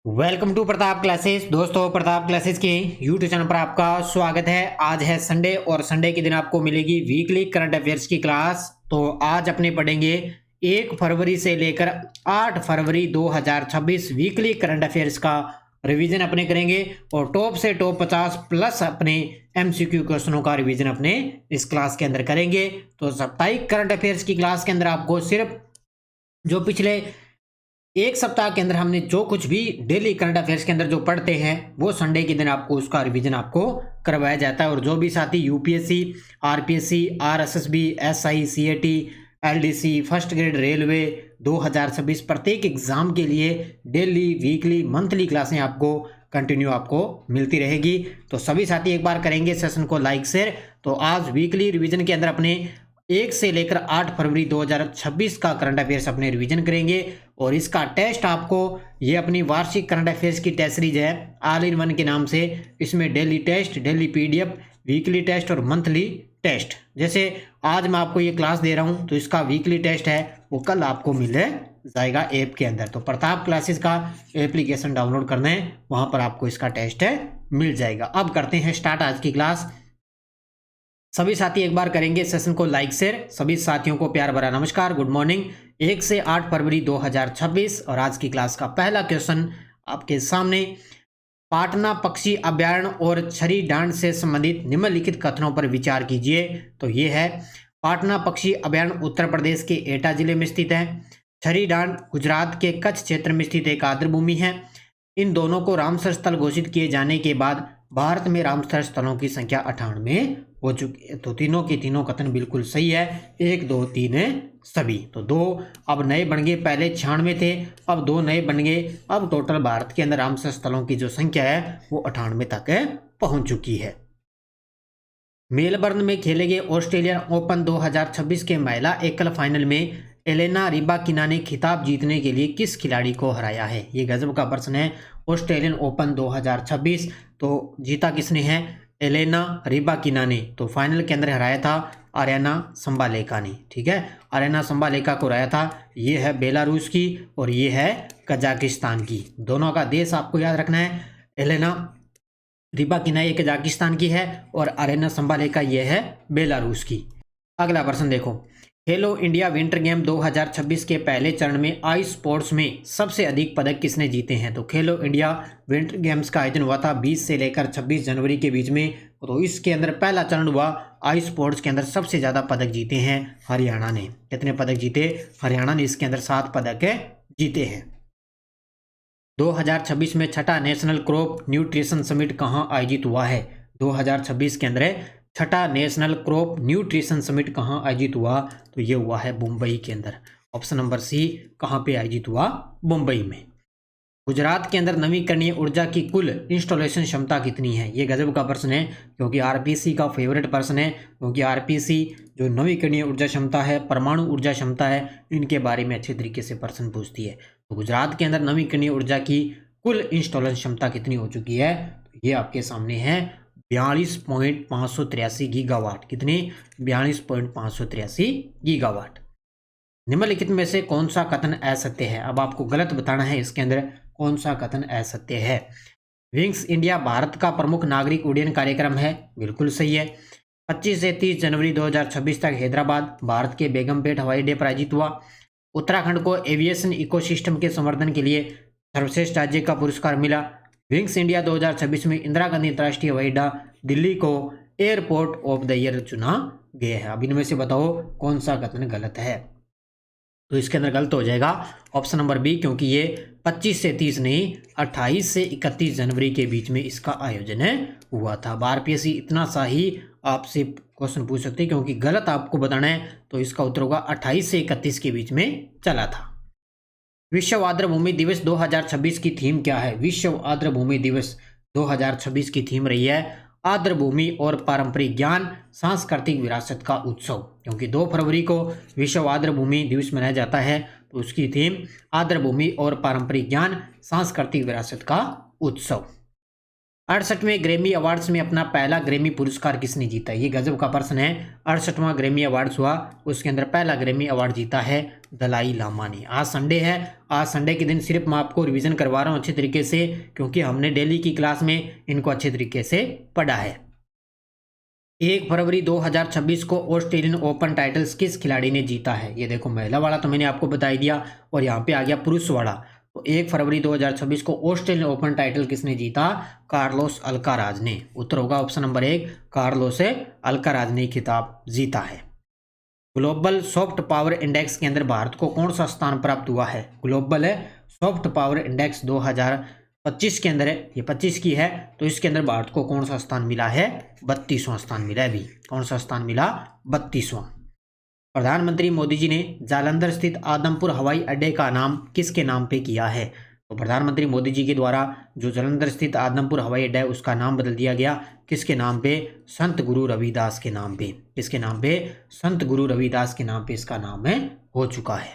Welcome to Pratap classes. दोस्तों, Pratap classes के YouTube channel पर आपका स्वागत है। आज है संडे और संडे के दिन आपको मिलेगी वीकली करंट अफेयर्स की क्लास। तो आज अपने पढ़ेंगे 1 फरवरी से लेकर 8 फरवरी 2026 वीकली करंट अफेयर्स का रिवीजन अपने करेंगे और टॉप से टॉप 50 प्लस अपने एमसीक्यू क्वेश्चनों का रिवीजन अपने इस क्लास के अंदर करेंगे। तो साप्ताहिक करंट अफेयर्स की क्लास के अंदर आपको सिर्फ जो पिछले एक सप्ताह के अंदर हमने जो कुछ भी डेली करंट अफेयर्स के अंदर जो पढ़ते हैं वो संडे के दिन आपको उसका रिवीजन आपको करवाया जाता है। और जो भी साथी UPSC, RPSC, RSSB, SI, CAT, LDC, first grade railway 2026 प्रत्येक एग्जाम के लिए डेली, वीकली, मंथली क्लासें आपको कंटिन्यू आपको मिलती रहेगी। तो सभी साथी एक बार करेंगे सेशन को लाइक शेयर। तो आज वीकली रिवीजन के अंदर अपने 1 से लेकर 8 फरवरी 2026 का करंट अफेयर्स अपने रिवीजन करेंगे और इसका टेस्ट आपको, ये अपनी वार्षिक करंट अफेयर्स की टेस्ट सीरीज है ऑल इन वन के नाम से। इसमें daily test, daily PDF, weekly test और मंथली टेस्ट। जैसे आज मैं आपको ये क्लास दे रहा हूँ तो इसका वीकली टेस्ट है वो कल आपको मिल जाएगा ऐप के अंदर। तो प्रताप क्लासेस का एप्लीकेशन डाउनलोड करना है, वहाँ पर आपको इसका टेस्ट मिल जाएगा। अब करते हैं स्टार्ट आज की क्लास। सभी साथी एक बार करेंगे सेशन को लाइक शेयर। सभी साथियों को प्यार भरा नमस्कार, गुड मॉर्निंग। 1 से 8 फरवरी 2026 और आज की क्लास का पहला क्वेश्चन आपके सामने। पाटना पक्षी अभ्यारण्य और छरी डांड से संबंधित निम्नलिखित कथनों पर विचार कीजिए। तो ये है, पाटना पक्षी अभ्यारण्य उत्तर प्रदेश के एटा जिले में स्थित है। छरी डांड गुजरात के कच्छ क्षेत्र में स्थित एक आर्द्रभूमि है। इन दोनों को रामसर स्थल घोषित किए जाने के बाद भारत में रामसर स्थलों की संख्या 98 हो चुकी है। तो तीनों के तीनों कथन बिल्कुल सही है, 1 2 3 सभी। तो 2 अब नए बन गए, पहले 96 थे, अब 2 नए बन गए। अब टोटल भारत के अंदर रामसर स्थलों की जो संख्या है वो 98 तक पहुंच चुकी है। मेलबर्न में खेले गए ऑस्ट्रेलियन ओपन 2026 के महिला एकल फाइनल में एलेना रिबाकिना ने खिताब जीतने के लिए किस खिलाड़ी को हराया है? ये गजब का प्रश्न है। ऑस्ट्रेलियन ओपन 2026 तो जीता किसने है? एलेना रिबाकिना ने। तो फाइनल के अंदर हराया था अरेना संबालेका ने। ठीक है, अरेना संबालेका को हराया था। ये है बेलारूस की और ये है कजाकिस्तान की। दोनों का देश आपको याद रखना है। एलेना रिबाकिना ये कजाकिस्तान की है और अरेना संबालेका ये है बेलारूस की। अगला प्रश्न देखो, खेलो इंडिया विंटर गेम 2026 के पहले चरण में आइस स्पोर्ट्स में सबसे अधिक पदक किसने जीते हैं? तो खेलो इंडिया विंटर गेम्स का आयोजन हुआ था 20 से लेकर 26 जनवरी के बीच में। तो इसके अंदर पहला चरण हुआ, आइस स्पोर्ट्स के अंदर सबसे ज़्यादा पदक जीते हैं हरियाणा ने। कितने पदक जीते? हरियाणा ने इसके अंदर 7 पदक जीते हैं। 2026 में छठा नेशनल क्रॉप न्यूट्रिशन समिट कहाँ आयोजित हुआ है? 2026 के अंदर छठा नेशनल क्रॉप न्यूट्रिशन समिट कहाँ आयोजित हुआ? तो ये हुआ है मुंबई के अंदर। ऑप्शन नंबर सी, कहाँ पे आयोजित हुआ? मुंबई में। गुजरात के अंदर नवीकरणीय ऊर्जा की कुल इंस्टॉलेशन क्षमता कितनी है? ये गजब का प्रश्न है क्योंकि आरपीसी का फेवरेट प्रश्न है। क्योंकि आरपीसी जो नवीकरणीय ऊर्जा क्षमता है, परमाणु ऊर्जा क्षमता है, इनके बारे में अच्छे तरीके से प्रश्न पूछती है। तो गुजरात के अंदर नवीकरणीय ऊर्जा की कुल इंस्टॉलेशन क्षमता कितनी हो चुकी है? तो ये आपके सामने है 42.583 गीगावाट। कितनी? 42.583 गीगावाट। निम्नलिखित में से कौन सा कथन असत्य है? अब आपको गलत बताना है इसके अंदर कौन सा कथन असत्य है। विंग्स इंडिया भारत का प्रमुख नागरिक उड्डयन कार्यक्रम है, बिल्कुल सही है। 25 से 30 जनवरी 2026 तक हैदराबाद भारत के बेगमपेट हवाई अड्डे पर आयोजित हुआ। उत्तराखंड को एविएशन इकोसिस्टम के संवर्धन के लिए सर्वश्रेष्ठ राज्य का पुरस्कार मिला। विंग्स इंडिया 2026 में इंदिरा गांधी अंतर्राष्ट्रीय हवाई अड्डा दिल्ली को एयरपोर्ट ऑफ द ईयर चुना गया है। अब इनमें से बताओ कौन सा कथन गलत है? तो इसके अंदर गलत हो जाएगा ऑप्शन नंबर बी, क्योंकि ये 25 से 30 नहीं, 28 से 31 जनवरी के बीच में इसका आयोजन हुआ था। आरपीएससी इतना सा ही आपसे क्वेश्चन पूछ सकते हैं क्योंकि गलत आपको बताना है। तो इसका उत्तर होगा 28 से 31 के बीच में चला था। विश्व आर्द्रभूमि दिवस 2026 की थीम क्या है? विश्व आर्द्रभूमि दिवस 2026 की थीम रही है आर्द्रभूमि और पारंपरिक ज्ञान सांस्कृतिक विरासत का उत्सव। क्योंकि 2 फरवरी को विश्व आर्द्रभूमि दिवस मनाया जाता है तो उसकी थीम आर्द्रभूमि और पारंपरिक ज्ञान सांस्कृतिक विरासत का उत्सव। 68वें ग्रैमी अवार्ड्स में अपना पहला ग्रैमी पुरस्कार किसने जीता? ये गजब का प्रश्न है। 68वां ग्रैमी अवार्ड्स हुआ, उसके अंदर पहला ग्रैमी अवार्ड जीता है दलाई लामा ने। आज संडे है, आज संडे के दिन सिर्फ मैं आपको रिवीजन करवा रहा हूँ अच्छे तरीके से, क्योंकि हमने डेली की क्लास में इनको अच्छे तरीके से पढ़ा है। 1 फरवरी 2026 को ऑस्ट्रेलियन ओपन टाइटल्स किस खिलाड़ी ने जीता है? ये देखो, महिला वाला तो मैंने आपको बता ही दिया, और यहाँ पे आ गया पुरुष वाला। तो 1 फरवरी 2026 को ऑस्ट्रेलियन ओपन टाइटल किसने जीता? कार्लोस अल्काराज ने। उत्तर होगा ऑप्शन नंबर 1, कार्लोस अल्काराज ने खिताब जीता है। ग्लोबल सॉफ्ट पावर इंडेक्स के अंदर भारत को कौन सा स्थान प्राप्त हुआ है? ग्लोबल सॉफ्ट पावर इंडेक्स 2025 के अंदर है, ये 25 की है, तो इसके अंदर भारत को कौन सा स्थान मिला है? 32वां स्थान मिला है। अभी कौन सा स्थान मिला? 32वां। प्रधानमंत्री मोदी जी ने जालंधर स्थित आदमपुर हवाई अड्डे का नाम किसके नाम पे किया है? तो प्रधानमंत्री मोदी जी के द्वारा जो जालंधर स्थित आदमपुर हवाई अड्डा है उसका नाम बदल दिया गया। किसके नाम पे? संत गुरु रविदास के नाम पे। किसके नाम पे? संत गुरु रविदास के नाम पे इसका नाम हो चुका है।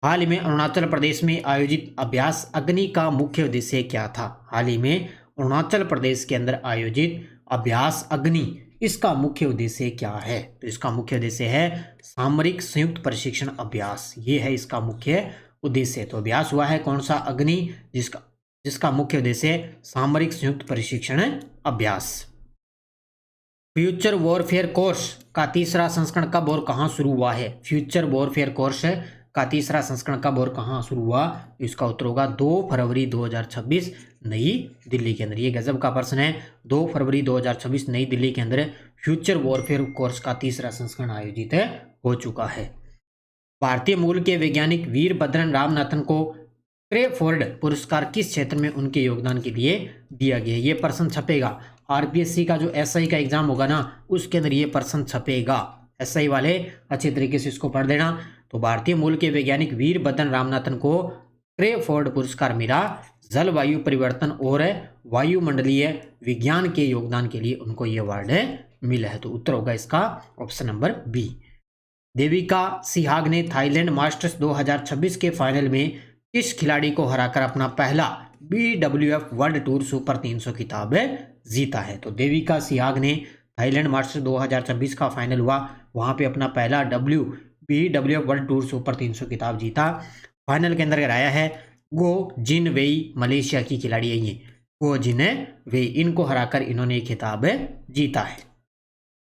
हाल ही में अरुणाचल प्रदेश में आयोजित अभ्यास अग्नि का मुख्य उद्देश्य क्या था? हाल ही में अरुणाचल प्रदेश के अंदर आयोजित अभ्यास अग्नि, इसका मुख्य उद्देश्य क्या है? तो इसका मुख्य उद्देश्य है सामरिक संयुक्त प्रशिक्षण अभ्यास, ये है इसका मुख्य उद्देश्य। तो अभ्यास हुआ है कौन सा? अग्नि, जिसका मुख्य उद्देश्य सामरिक संयुक्त प्रशिक्षण अभ्यास। फ्यूचर वॉरफेयर कोर्स का तीसरा संस्करण कब और कहां शुरू हुआ है? फ्यूचर वॉरफेयर कोर्स का तीसरा संस्करण कब और कहां शुरू हुआ? इसका उत्तर होगा 2 फरवरी 2026 नई दिल्ली के अंदर। ये गजब का प्रश्न है। 2 फरवरी 2026 नई दिल्ली के अंदर फ्यूचर वॉरफेयर कोर्स का तीसरा संस्करण आयोजित हो चुका है। भारतीय मूल के वैज्ञानिक वीरभद्रन रामनाथन को क्रेफोर्ड पुरस्कार किस क्षेत्र में उनके योगदान के लिए दिया गया? ये प्रश्न छपेगा आरपीएससी का जो एसआई का एग्जाम होगा ना, उसके अंदर ये प्रश्न छपेगा। एसआई वाले अच्छे तरीके से इसको पढ़ देना। तो भारतीय मूल के वैज्ञानिक वीरभद्रन रामनाथन को क्रेफोर्ड पुरस्कार मिला जलवायु परिवर्तन और वायुमंडलीय विज्ञान के योगदान के लिए उनको ये अवार्ड मिला है। तो उत्तर होगा इसका option number B. Devika Sihag ने थाईलैंड मास्टर्स 2026 के फाइनल में किस खिलाड़ी को हराकर अपना पहला BWF वर्ल्ड टूर सुपर 300 खिताब जीता है? तो देविका सिहाग ने थाईलैंड मास्टर्स 2026 का फाइनल हुआ, वहां पे अपना पहला BWF वर्ल्ड टूर सुपर 300 खिताब जीता। फाइनल के अंदर कराया है गो जिन वेई, मलेशिया की खिलाड़ी है ये, गो जिन वेई, इनको हराकर इन्होंने खिताब जीता है।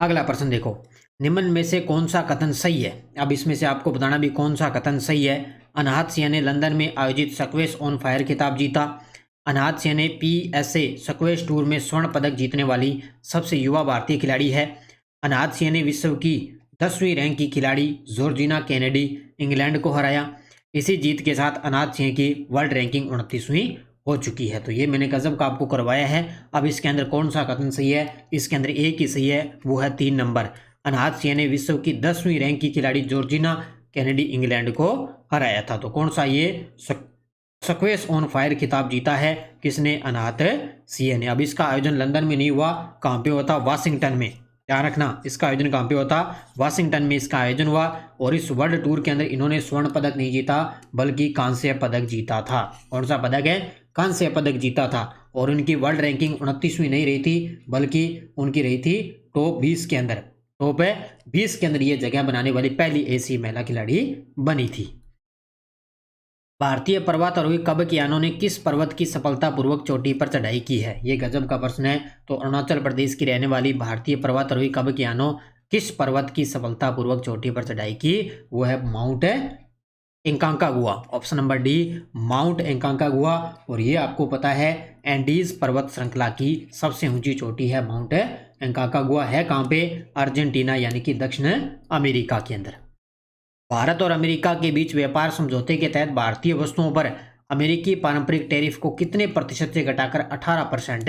अगला प्रश्न देखो, निम्न में से कौन सा कथन सही है? अब इसमें से आपको बताना भी कौन सा कथन सही है। अनाहत सिंह ने लंदन में आयोजित स्क्वैश ऑन फायर खिताब जीता। अनाहत सिंह ने PSA स्क्वैश टूर में स्वर्ण पदक जीतने वाली सबसे युवा भारतीय खिलाड़ी है। अनाहत सिंह ने विश्व की 10वीं रैंक की खिलाड़ी जॉर्जिना केनेडी इंग्लैंड को हराया। इसी जीत के साथ अनाहत सिंह की वर्ल्ड रैंकिंग 29वीं हो चुकी है। तो ये मैंने गजब का आपको करवाया है। अब इसके अंदर कौन सा कथन सही है? इसके अंदर एक ही सही है, वो है 3 नंबर। अनाहत सिंह ने विश्व की 10वीं रैंक की खिलाड़ी जॉर्जिना केनेडी इंग्लैंड को हराया था। तो कौन सा? ये स्क्वैश ऑन फायर खिताब जीता है किसने? अनाहत सिंह ने। अब इसका आयोजन लंदन में नहीं हुआ, कहाँ पे होता? वाशिंगटन में। ध्यान रखना, इसका आयोजन कहाँ पे होता? वाशिंगटन में इसका आयोजन हुआ। और इस वर्ल्ड टूर के अंदर इन्होंने स्वर्ण पदक नहीं जीता, बल्कि कांस्य पदक जीता था। कौन सा पदक है? कांस्य पदक जीता था। और उनकी वर्ल्ड रैंकिंग 29वीं नहीं रही थी, बल्कि उनकी रही थी टॉप 20 के अंदर। टॉप 20 के अंदर ये जगह बनाने वाली पहली ऐसी महिला खिलाड़ी बनी थी। भारतीय पर्वतारोही कबक यानों ने किस पर्वत की सफलतापूर्वक चोटी पर चढ़ाई की है? ये गजब का प्रश्न है। तो अरुणाचल प्रदेश की रहने वाली भारतीय पर्वतारोही कबक यानों किस पर्वत की सफलतापूर्वक चोटी पर चढ़ाई की? वो है Mount Aconcagua. Option number D, Mount Aconcagua. और ये आपको पता है एंडीज पर्वत श्रृंखला की सबसे ऊंची चोटी है माउंट एंकांकागुआ। है कहाँ पे? अर्जेंटीना यानी कि दक्षिण अमेरिका के अंदर। भारत और अमेरिका के बीच व्यापार समझौते के तहत भारतीय वस्तुओं पर अमेरिकी पारंपरिक टैरिफ को कितने प्रतिशत से घटाकर 18%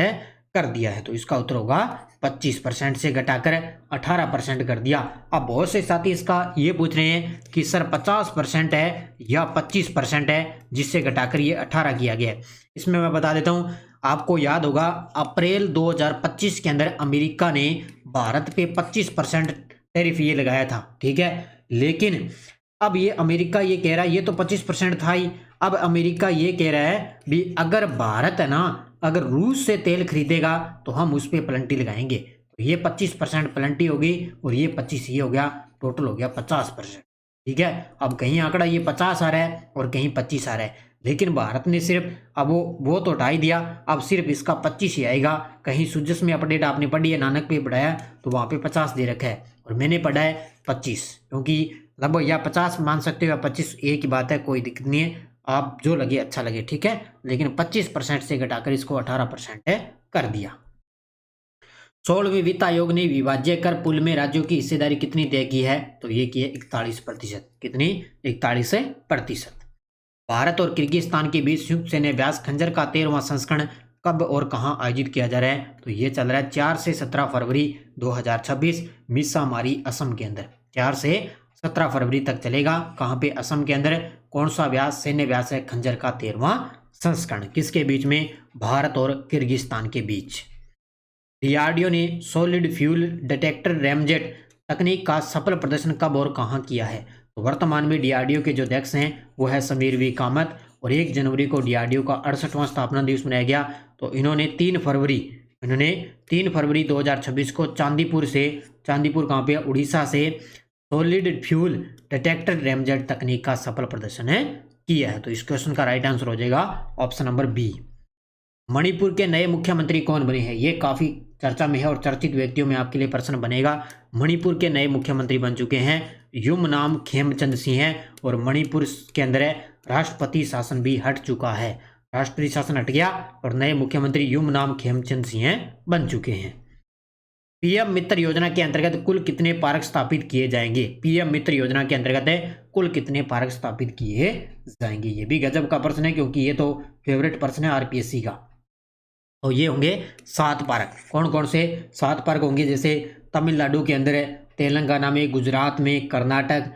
कर दिया है? तो इसका उत्तर होगा 25% से घटाकर 18% कर दिया। अब बहुत से साथी इसका ये पूछ रहे हैं कि सर 50% है या 25% है जिससे घटाकर ये 18 किया गया है। इसमें मैं बता देता हूँ, आपको याद होगा अप्रैल 2025 के अंदर अमेरिका ने भारत पे 25% टैरिफ ये लगाया था, ठीक है। लेकिन अब ये अमेरिका ये कह रहा है, ये तो 25% था ही, अब अमेरिका ये कह रहा है भी अगर भारत है ना अगर रूस से तेल खरीदेगा तो हम उस पर पेनल्टी लगाएंगे। तो ये 25% पेनल्टी होगी और ये 25 ये हो गया, टोटल हो गया 50%। ठीक है, अब कहीं आंकड़ा ये 50 आ रहा है और कहीं 25 आ रहा है, लेकिन भारत ने सिर्फ अब वो तो हटा ही दिया, अब सिर्फ इसका 25 ही आएगा। कहीं सुजस में अपडेट आपने पढ़ी है, नानक पे पढ़ाया तो वहाँ पे 50 दे रखा है और मैंने पढ़ा है 25, क्योंकि लगभग या 50 मान सकते हो या 25, एक ही बात है, कोई दिक्कत नहीं है, आप जो लगे अच्छा लगे। ठीक है, लेकिन 25% से घटाकर इसको 18% कर दिया। 16वें वित्त आयोग ने विभाज्य कर पुल में राज्यों की हिस्सेदारी कितनी तय की है? तो ये की है 41%। कितनी? 41%। भारत और किर्गिस्तान के बीच संयुक्त सैन्य अभ्यास खंजर का 13वां संस्करण कब और कहां आयोजित किया जा रहा है? तो ये चल रहा है 4 से 17 फरवरी 2026 मिसामारी असम के अंदर। 4 से 17 फरवरी तक चलेगा। कहां पे? असम के अंदर। कौन सा अभ्यास? सैन्य अभ्यास है खंजर का 13वां संस्करण। किसके बीच में? भारत और किर्गिस्तान के बीच। डीआरडीओ ने सॉलिड फ्यूल डिटेक्टर रैमजेट तकनीक का सफल प्रदर्शन कब और कहां किया है? तो वर्तमान में डीआरडीओ के जो अध्यक्ष हैं वो है समीर वी कामत, और 1 जनवरी को डीआरडीओ का 68वां स्थापना दिवस मनाया गया। तो इन्होंने 3 फरवरी 2026 को चांदीपुर कहाँ पे? उड़ीसा से सॉलिड फ्यूल डिटेक्टर रैमजेट तकनीक का सफल प्रदर्शन किया है। तो इस क्वेश्चन का राइट आंसर हो जाएगा ऑप्शन नंबर बी। मणिपुर के नए मुख्यमंत्री कौन बने हैं? ये काफी चर्चा में है और चर्चित व्यक्तियों में आपके लिए प्रश्न बनेगा। मणिपुर के नए मुख्यमंत्री बन चुके हैं युमनाम खेमचंद सिंह हैं, और मणिपुर के अंदर राष्ट्रपति शासन भी हट चुका है। राष्ट्रपति शासन हट गया और नए मुख्यमंत्री युमनाम खेमचंद सिंह बन चुके हैं। पीएम मित्र योजना के अंतर्गत कुल कितने पार्क स्थापित किए जाएंगे? पीएम मित्र योजना के अंतर्गत कुल कितने पार्क स्थापित किए जाएंगे? ये भी गजब का प्रश्न है, क्योंकि ये तो फेवरेट प्रश्न है आरपीएससी का। तो ये होंगे 7 पार्क। कौन कौन से 7 पार्क होंगे? जैसे तमिलनाडु के अंदर है, तेलंगाना में, गुजरात में, कर्नाटक,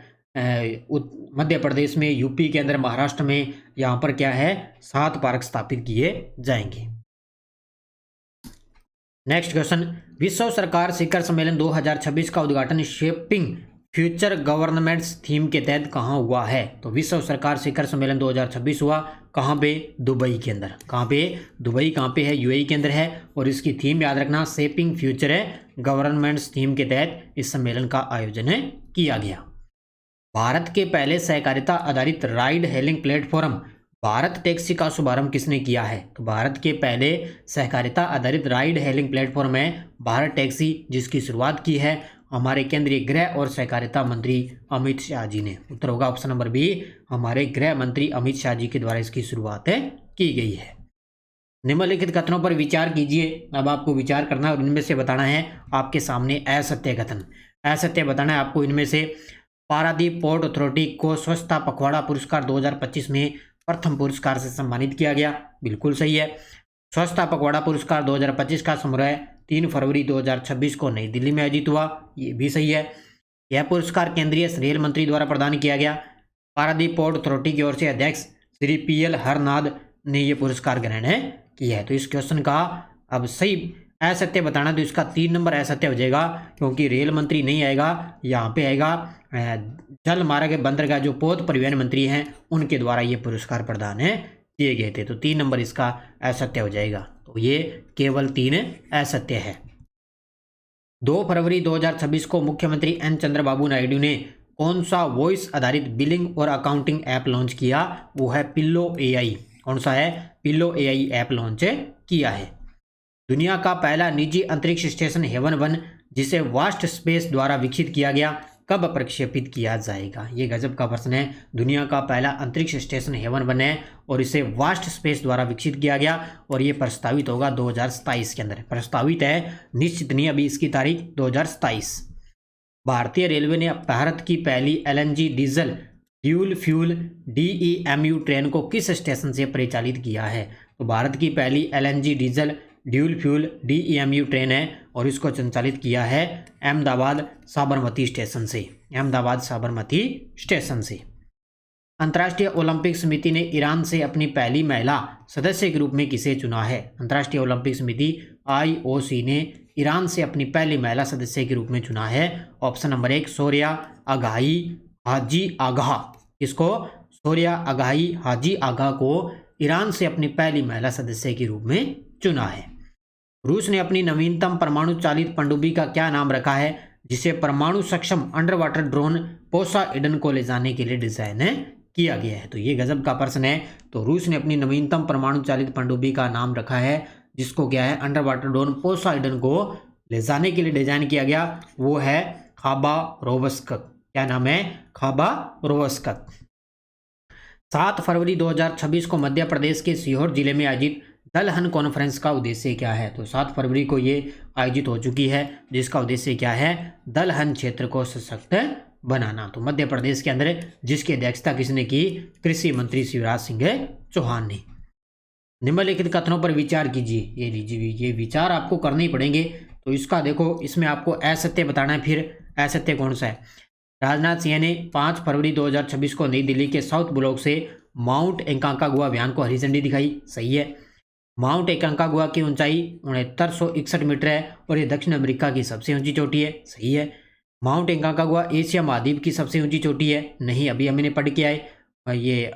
मध्य प्रदेश में, यूपी के अंदर, महाराष्ट्र में, यहाँ पर क्या है? 7 पार्क स्थापित किए जाएंगे। नेक्स्ट क्वेश्चन, विश्व सरकार शिखर सम्मेलन 2026 का उद्घाटन शेपिंग फ्यूचर गवर्नमेंट्स थीम के तहत कहाँ हुआ है? तो विश्व सरकार शिखर सम्मेलन 2026 हुआ कहाँ पे? दुबई के अंदर। कहाँ पे? दुबई। कहाँ पे है? यूएई के अंदर है। और इसकी थीम याद रखना, शेपिंग फ्यूचर गवर्नमेंट्स थीम के तहत इस सम्मेलन का आयोजन किया गया। भारत के पहले सहकारिता आधारित ride hailing platform Bharat taxi का शुभारंभ किसने किया है? तो भारत के पहले सहकारिता आधारित राइड हेलिंग प्लेटफॉर्म है भारत टैक्सी, जिसकी शुरुआत की है हमारे केंद्रीय गृह और सहकारिता मंत्री अमित शाह जी ने। उत्तर होगा ऑप्शन नंबर बी, हमारे गृह मंत्री अमित शाह जी के द्वारा इसकी शुरुआत की गई है। निम्नलिखित कथनों पर विचार कीजिए। अब आपको विचार करना और इनमें से बताना है आपके सामने असत्य कथन। असत्य बताना है आपको। इनमें से पारादीप पोर्ट अथॉरिटी को स्वच्छता पखवाड़ा पुरस्कार 2025 में प्रथम पुरस्कार से सम्मानित किया गया। बिल्कुल सही है। स्वच्छता पखवाड़ा पुरस्कार 2025 का समारोह 3 फरवरी 2026 को नई दिल्ली में आयोजित हुआ। ये भी सही है। यह पुरस्कार केंद्रीय रेल मंत्री द्वारा प्रदान किया गया। पारादीप पोर्ट अथॉरिटी की ओर से अध्यक्ष श्री पीएल हरनाद ने यह पुरस्कार ग्रहण किया है। तो इस क्वेश्चन का अब सही असत्य बताना, तो इसका 3 नंबर असत्य हो जाएगा, क्योंकि रेल मंत्री नहीं आएगा, यहाँ पे आएगा जल मार्ग बंदरगाह जो पथ परिवहन मंत्री हैं उनके द्वारा ये पुरस्कार प्रदान किए गए थे। तो 3 नंबर इसका असत्य हो जाएगा। तो ये केवल 3 असत्य है। 2 फरवरी 2026 को मुख्यमंत्री एन चंद्रबाबू नायडू ने कौन सा वॉइस आधारित बिलिंग और अकाउंटिंग ऐप लॉन्च किया? वो है पिल्लो एआई। कौन सा है? पिल्लो एआई ऐप लॉन्च किया है। दुनिया का पहला निजी अंतरिक्ष स्टेशन हेवन 1 जिसे वास्ट स्पेस द्वारा विकसित किया गया कब प्रक्षेपित किया जाएगा? ये गजब का प्रश्न है। दुनिया का पहला अंतरिक्ष स्टेशन हेवन 1 है और इसे वास्ट स्पेस द्वारा विकसित किया गया और ये प्रस्तावित होगा 2027 के अंदर। प्रस्तावित है, निश्चित नहीं अभी इसकी तारीख। 2027। भारतीय रेलवे ने भारत की पहली LNG diesel dual fuel DEMU train को किस स्टेशन से परिचालित किया है? तो भारत की पहली LNG diesel dual fuel DEMU train है और इसको संचालित किया है अहमदाबाद साबरमती स्टेशन से। अहमदाबाद साबरमती स्टेशन से। अंतर्राष्ट्रीय ओलंपिक समिति ने ईरान से अपनी पहली महिला सदस्य के रूप में किसे चुना है? अंतर्राष्ट्रीय ओलंपिक समिति आईओसी ने ईरान से अपनी पहली महिला सदस्य के रूप में चुना है। ऑप्शन नंबर 1 सोरिया अगाही हाजी आगा। इसको सोरिया अगाही हाजी आगा को ईरान से अपनी पहली महिला सदस्य के रूप में चुना है। रूस ने अपनी नवीनतम परमाणु चालित पनडुब्बी का क्या नाम रखा है, जिसे परमाणु सक्षम अंडर वाटर ड्रोन पोसाइडन को ले जाने के लिए डिजाइन किया गया है। तो ये गजब का प्रश्न है। तो रूस ने अपनी नवीनतम परमाणु चालित पनडुब्बी का नाम रखा है जिसको क्या है, अंडर वाटर ड्रोन पोसाइडन को ले जाने के लिए डिजाइन किया गया, वो है खाबारोव्स्क। क्या नाम है? खाबारोव्स्क। 7 फरवरी 2026 को मध्य प्रदेश के सीहोर जिले में आयोजित दलहन कॉन्फ्रेंस का उद्देश्य क्या है? तो 7 फरवरी को ये आयोजित हो चुकी है, जिसका उद्देश्य क्या है? दलहन क्षेत्र को सशक्त बनाना। तो मध्य प्रदेश के अंदर जिसकी अध्यक्षता किसने की? कृषि मंत्री शिवराज सिंह चौहान ने। निम्नलिखित कथनों पर विचार कीजिए। ये लीजिए, ये विचार आपको करने ही पड़ेंगे। तो इसका देखो, इसमें आपको असत्य बताना है। फिर असत्य कौन सा है? राजनाथ सिंह ने 5 फरवरी 2026 को नई दिल्ली के साउथ ब्लॉक से माउंट एकांकागुआ अभियान को हरी झंडी दिखाई। सही है। माउंट एकांकागुआ की ऊंचाई 6961 मीटर है और ये दक्षिण अमेरिका की सबसे ऊंची चोटी है। सही है। माउंट एकांकागुआ एशिया महाद्वीप की सबसे ऊंची चोटी है। नहीं, अभी हमने पढ़ के आए, ये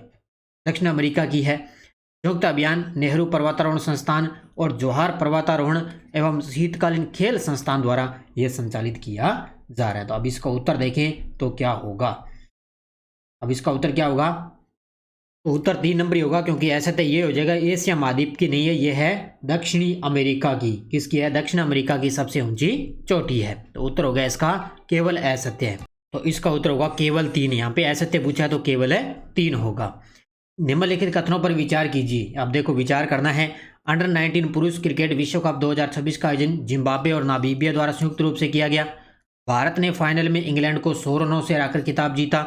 दक्षिण अमेरिका की है। संयुक्त अभियान नेहरू पर्वतारोहण संस्थान और जोहार पर्वतारोहण एवं शीतकालीन खेल संस्थान द्वारा यह संचालित किया जा रहा है। तो अब इसका उत्तर देखें तो क्या होगा? अब इसका उत्तर क्या होगा? तो उत्तर 3 नंबर ही होगा, क्योंकि ऐसा तो ये हो जाएगा एशिया महाद्वीप की नहीं है, ये है दक्षिणी अमेरिका की। किसकी है? दक्षिण अमेरिका की सबसे ऊंची चोटी है। तो उत्तर होगा इसका केवल असत्य है। तो इसका उत्तर होगा केवल 3। यहाँ पे असत्य पूछा है तो केवल 3 होगा। निम्नलिखित कथनों पर विचार कीजिए। अब देखो, विचार करना है। अंडर 19 पुरुष क्रिकेट विश्व कप 2026 का आयोजन जिम्बाब्वे और नामीबिया द्वारा संयुक्त रूप से किया गया। भारत ने फाइनल में इंग्लैंड को 100 रनों से हराकर खिताब जीता।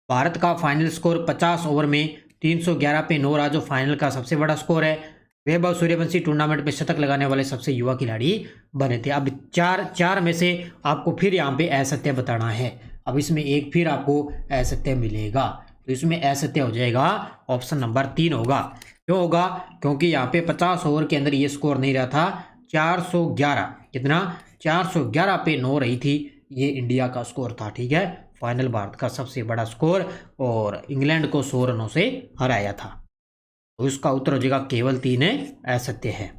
भारत का फाइनल स्कोर 50 ओवर में 311 पे 9 रहा, जो फाइनल का सबसे बड़ा स्कोर है। वैभव सूर्यवंशी टूर्नामेंट में शतक लगाने वाले सबसे युवा खिलाड़ी बने थे। अब चार में से आपको फिर यहाँ पे असत्य बताना है। अब इसमें एक फिर आपको असत्य मिलेगा, तो इसमें असत्य हो जाएगा ऑप्शन नंबर 3 होगा। क्यों होगा? क्योंकि यहाँ पे 50 ओवर के अंदर ये स्कोर नहीं रहा था। 411, कितना? 411 पे 9 रही थी, ये इंडिया का स्कोर था। ठीक है, फाइनल भारत का सबसे बड़ा स्कोर और इंग्लैंड को 100 रनों से हराया था। तो इसका उत्तर हो जाएगा केवल 3 असत्य है।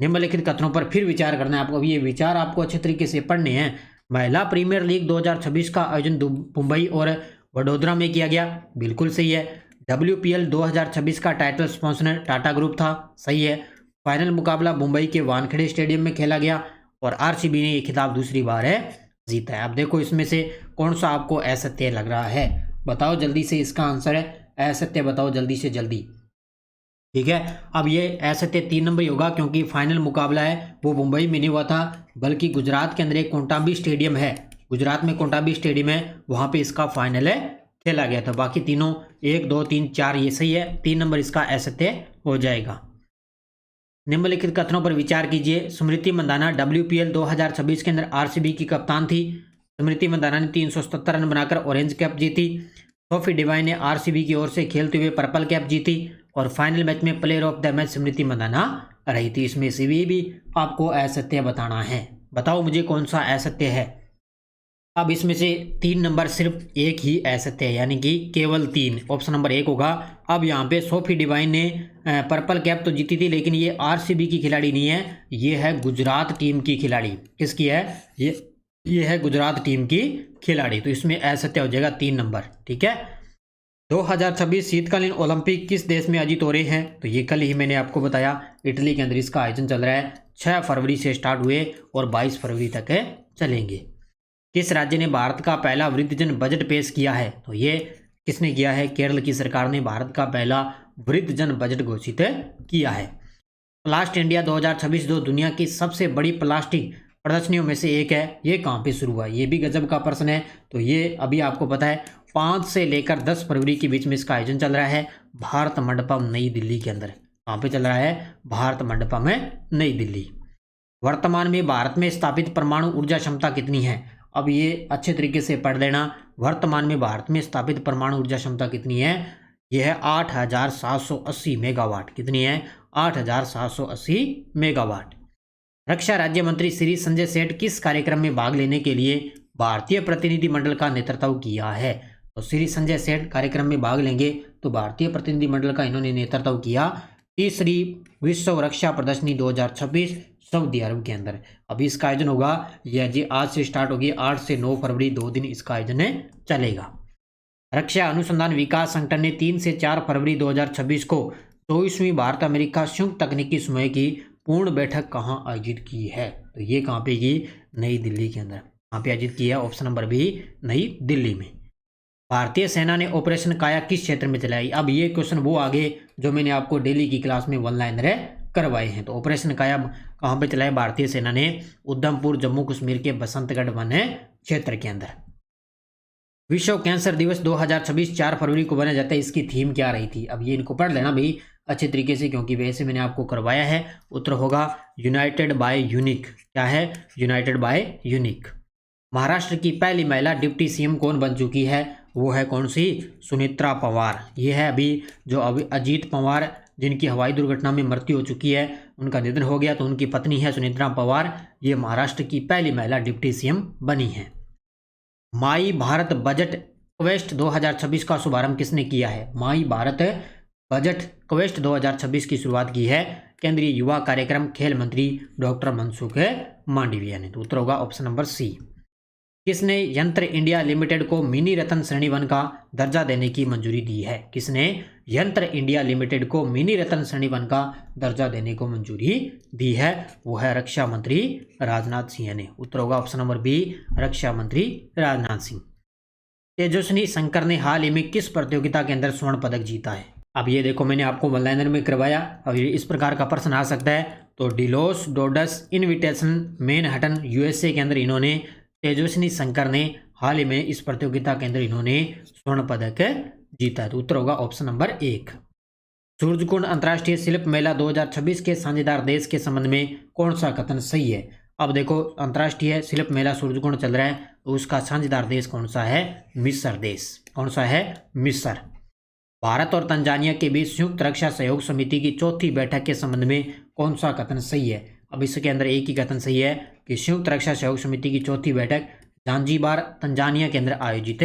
निम्नलिखित कथनों पर फिर विचार करना है आपको। अब ये विचार आपको अच्छे तरीके से पढ़ने हैं। महिला प्रीमियर लीग 2026 का आयोजन मुंबई और वडोदरा में किया गया। बिल्कुल सही है। WPL 2026 का टाइटल स्पॉन्सर टाटा ग्रुप था। सही है। फाइनल मुकाबला मुंबई के वानखेड़े स्टेडियम में खेला गया और RCB ने ये खिताब दूसरी बार जीता है। अब देखो, इसमें से कौन सा आपको असत्य लग रहा है? बताओ जल्दी से, इसका आंसर है असत्य। बताओ जल्दी से जल्दी। ठीक है, अब ये असत्य 3 नंबर ही होगा, क्योंकि फाइनल मुकाबला है वो मुंबई में नहीं हुआ था, बल्कि गुजरात के अंदर एक कोटांबी स्टेडियम है। गुजरात में कोटांबी स्टेडियम है, वहां पे इसका फाइनल खेला गया था। बाकी तीनों 1, 2, 3, 4 ये सही है। 3 नंबर इसका असत्य हो जाएगा। निम्नलिखित कथनों पर विचार कीजिए। स्मृति मंदाना WPL 2026 के अंदर RCB की कप्तान थी। स्मृति मंदाना ने 377 रन बनाकर ऑरेंज कैप जीती। सोफी डिवाइन ने RCB की ओर से खेलते हुए पर्पल कैप जीती और फाइनल मैच में प्लेयर ऑफ द मैच स्मृति मंदाना रही थी। इसमें से भी आपको असत्य बताना है। बताओ मुझे कौन सा असत्य है? अब इसमें से 3 नंबर सिर्फ एक ही असत्य है, यानी कि केवल 3। ऑप्शन नंबर 1 होगा। अब यहाँ पे सोफी डिवाइन ने पर्पल कैप तो जीती थी, लेकिन ये RCB की खिलाड़ी नहीं है, ये है गुजरात टीम की खिलाड़ी। किसकी है? ये है गुजरात टीम की खिलाड़ी। तो इसमें असत्य हो जाएगा 3 नंबर। ठीक है। 2026 शीतकालीन ओलंपिक किस देश में आयोजित हो रहे हैं? तो ये कल ही मैंने आपको बताया, इटली के अंदर इसका आयोजन चल रहा है। 6 फरवरी से स्टार्ट हुए और 22 फरवरी तक चलेंगे। किस राज्य ने भारत का पहला वृद्धजन बजट पेश किया है? तो ये किसने किया है? केरल की सरकार ने भारत का पहला वृद्धजन बजट घोषित किया है। प्लास्ट इंडिया 2026 जो दुनिया की सबसे बड़ी प्लास्टिक प्रदर्शनियों में से एक है, ये कहाँ पे शुरू हुआ? ये भी गजब का प्रश्न है। तो ये अभी आपको पता है 5 से लेकर 10 फरवरी के बीच में इसका आयोजन चल रहा है भारत मंडपम नई दिल्ली के अंदर। कहाँ पे चल रहा है? भारत मंडपम में नई दिल्ली। वर्तमान में भारत में स्थापित परमाणु ऊर्जा क्षमता कितनी है? अब ये अच्छे तरीके से पढ़ लेना। वर्तमान में भारत में स्थापित परमाणु ऊर्जा क्षमता कितनी है? यह है 8780 मेगावाट। कितनी है? 8780 मेगावाट। रक्षा राज्य मंत्री श्री संजय सेठ किस कार्यक्रम में भाग लेने के लिए भारतीय प्रतिनिधिमंडल का नेतृत्व किया है? तो श्री संजय सेठ कार्यक्रम में भाग लेंगे, तो भारतीय प्रतिनिधिमंडल का इन्होंने नेतृत्व किया तीसरी विश्व रक्षा प्रदर्शनी 2026 सऊदी अरब के अंदर। अभी इसका आयोजन होगा, यह जी आज से स्टार्ट होगी, 8 से 9 फरवरी 2 दिन इसका आयोजन चलेगा। रक्षा अनुसंधान विकास संगठन ने 3 से 4 फरवरी 2026 को 24वीं भारत अमेरिका संयुक्त तकनीकी समूह की पूर्ण बैठक कहाँ आयोजित की है? तो ये कहाँ पे की? नई दिल्ली के अंदर। कहाँ पे आयोजित की है? ऑप्शन नंबर बी, नई दिल्ली में। भारतीय सेना ने ऑपरेशन काया किस क्षेत्र में चलाई? अब ये क्वेश्चन वो आगे जो मैंने आपको डेली की क्लास में वन लाइनर करवाए हैं। तो ऑपरेशन काया कहाँ पे चलाए भारतीय सेना ने? उधमपुर जम्मू कश्मीर के बसंतगढ़ वन क्षेत्र के अंदर। विश्व कैंसर दिवस 2026 4 फरवरी को बनाया जाता है, इसकी थीम क्या रही थी? अब ये इनको पढ़ लेना भाई अच्छे तरीके से, क्योंकि वैसे मैंने आपको करवाया है। उत्तर होगा यूनाइटेड बाय यूनिक। क्या है? United bye unique. महाराष्ट्र की पहली महिला डिप्टी सीएम कौन बन चुकी है? वो है कौन सी? सुनेत्रा पवार। ये है अभी जो अजीत पवार जिनकी हवाई दुर्घटना में मृत्यु हो चुकी है, उनका निधन हो गया, तो उनकी पत्नी है सुनेत्रा पवार। ये महाराष्ट्र की पहली महिला डिप्टी सीएम बनी है। माई भारत बजट क्वेस्ट 2026 का शुभारंभ किसने किया है? माई भारत बजट क्वेस्ट 2026 की शुरुआत की है केंद्रीय युवा कार्यक्रम खेल मंत्री डॉक्टर मनसुख मांडविया ने। तो उत्तर होगा ऑप्शन नंबर सी। किसने यंत्र इंडिया लिमिटेड को मिनी रत्न श्रेणी 1 का दर्जा देने की मंजूरी दी है? किसने यंत्र इंडिया लिमिटेड को मिनी रत्न श्रेणी 1 का दर्जा देने को मंजूरी दी है? वो है रक्षा मंत्री राजनाथ सिंह ने। उत्तर होगा ऑप्शन नंबर बी, रक्षा मंत्री राजनाथ सिंह। तेजस्विनी शंकर ने हाल ही में किस प्रतियोगिता के अंदर स्वर्ण पदक जीता है? अब ये देखो मैंने आपको वन लाइनर में करवाया। अब ये इस प्रकार का प्रश्न आ सकता है। तो डिलोस डोडस इनविटेशन मैनहट्टन यूएसए के अंदर इन्होंने, तेजस्विनी शंकर ने हाल ही में इस प्रतियोगिता के अंदर इन्होंने स्वर्ण पदक जीता है। तो उत्तर होगा ऑप्शन नंबर 1। सूरजकुंड अंतर्राष्ट्रीय शिल्प मेला 2026 के साझेदार देश के संबंध में कौन सा कथन सही है? अब देखो अंतर्राष्ट्रीय शिल्प मेला सूरजकुंड चल रहा है, तो उसका साझेदार देश कौन सा है? मिस्र देश। कौन सा है? मिस्र। भारत और तंजानिया के बीच संयुक्त रक्षा सहयोग समिति की चौथी बैठक के संबंध में कौन सा कथन सही है? अब इसके अंदर एक ही कथन सही है कि संयुक्त रक्षा सहयोग समिति की चौथी बैठक जांजीबार तंजानिया के अंदर आयोजित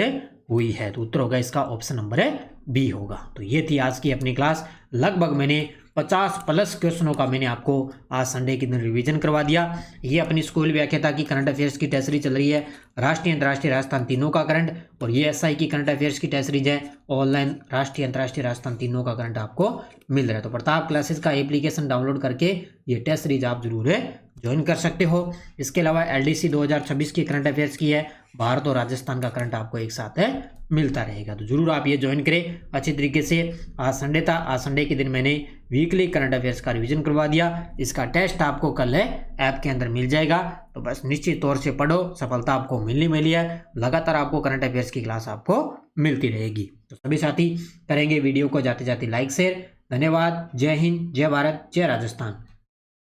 हुई है। तो उत्तर होगा इसका ऑप्शन नंबर बी होगा। तो ये थी आज की अपनी क्लास। लगभग मैंने 50+ क्वेश्चनों का मैंने आपको आज संडे के दिन रिवीजन करवा दिया। ये अपनी स्कूल व्याख्याता की करंट अफेयर्स की टेस्ट सीरीज चल रही है, राष्ट्रीय अंतर्राष्ट्रीय राजस्थान तीनों का करंट, और ये एसआई की करंट अफेयर्स की टेस्ट सीरीज है। ऑनलाइन राष्ट्रीय अंतर्राष्ट्रीय राजस्थान तीनों का करंट आपको मिल रहा है। तो प्रताप क्लासेस का एप्लीकेशन डाउनलोड करके ये टेस्ट सीरीज आप जरूर ज्वाइन कर सकते हो। इसके अलावा एलडीसी 2026 की करंट अफेयर्स की है, भारत और राजस्थान का करंट आपको एक साथ मिलता रहेगा। तो जरूर आप ये ज्वाइन करें अच्छी तरीके से। आज संडे था, आज संडे के दिन मैंने वीकली करंट अफेयर्स का रिवीजन करवा दिया। इसका टेस्ट आपको कल ऐप के अंदर मिल जाएगा। तो बस निश्चित तौर से पढ़ो, सफलता आपको मिलनी मिली है। लगातार आपको करंट अफेयर्स की क्लास आपको मिलती रहेगी। तो सभी साथी करेंगे वीडियो को जाते जाते लाइक शेयर। धन्यवाद। जय हिंद, जय भारत, जय राजस्थान।